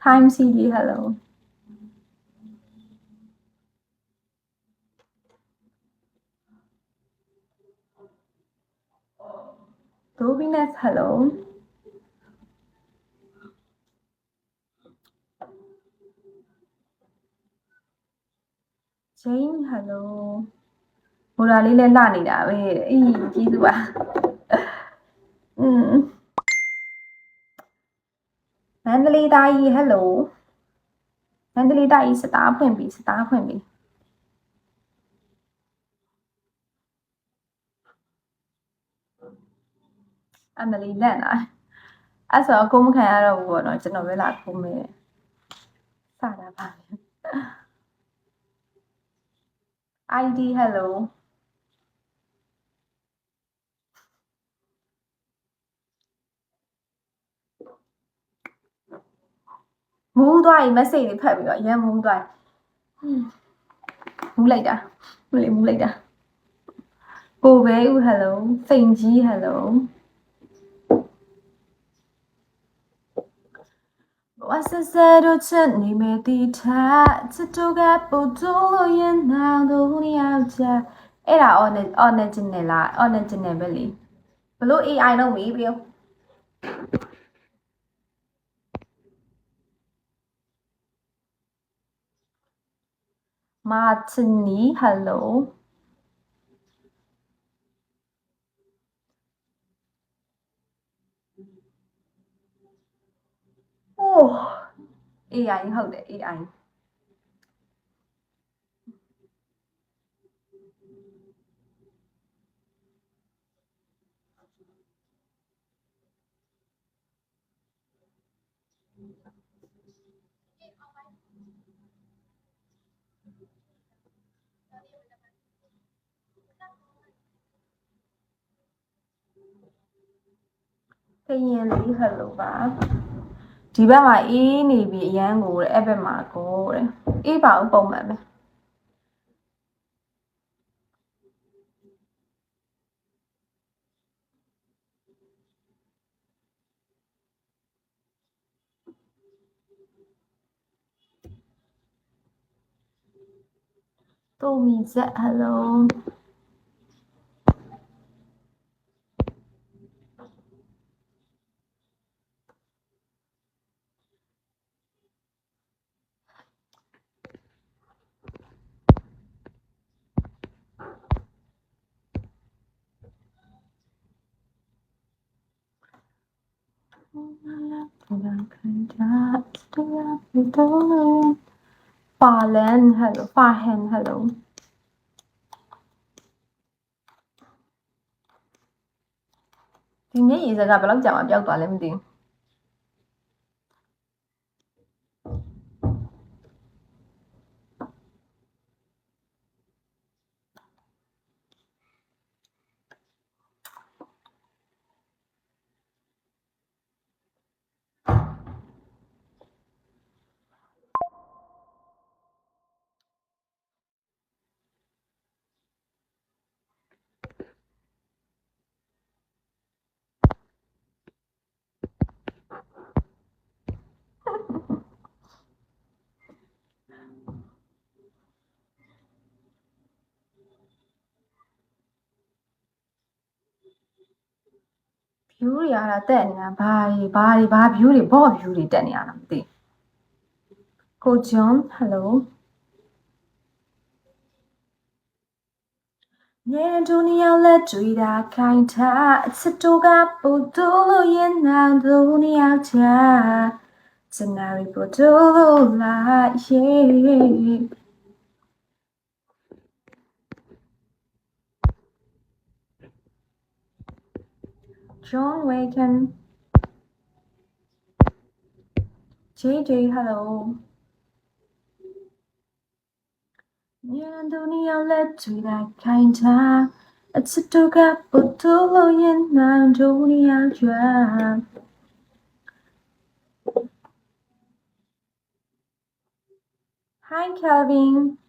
Time CD hello Rubiness hello Jane hello ဟိုဒါလေးလည်းလှနေတာပဲအေးကြီးစုပါမန္တလေးတိုင်း hello မန္တလေးတိုင်းစတားဖွင့်ပြီအမလီလက်လာအဲ့ဆိုအကုန်မခံရတော့ဘူးပေါ့နော်ကျွန်တော်ပဲလာခိုးမယ်စတာပါ ID hello မူးသွားရင် message တွေဖတ်ပြီးတော့ရမ်းမူးသွားမူးလိုက်တာမူးလိုက်တာကိုပဲဦး hello စိန်ကြီး hello ဝါဆဆဲတို့ချက်နေမယ်တီထားချစ်တို့ကပို့တို့ရဲ့နောင်တို့ယောက်ျားအဲ့ဒါ original လား original ပဲလေဘလို့ AI တော့မေးပြောမာတင်နီ hello โอ้ AI ဟုတ်တယ် AI ခရင်လေး hello ပါဒီဘက်မှာအေးနေပြီအရန်ကိုတဲ့အဲ့ဘက်မှာကိုတဲ့အေးပါဦးပုံမှန်ပဲတိုမီဇက် hello 法兰 hello 法hen hello ဒီမျက်ရည်စကဘယ်လောက်ကြာမှပျောက်သွားလဲမသိဘူးview တွေအားတက်နေတာဘာ view တွေဘော့ view တွေတက်နေရတာမသိကိုဂျွန် hello ညတို့နှစ်ယောက်လက်တွေ့တာခိုင်းထားအချစ်တို့ကပို့တို့ရဲ့နောင်တို့နှစ်ယောက်ချာစနာရီပို့တို့လာရဲ့ John Waken JJ hello ညတို့နှစ်ယောက်လက်တွေ့တာခိုင်းထားအချစ်တို့ကပို့တို့ရဲ့နောင်တို့နှစ်ယောက်ချာHi Calvin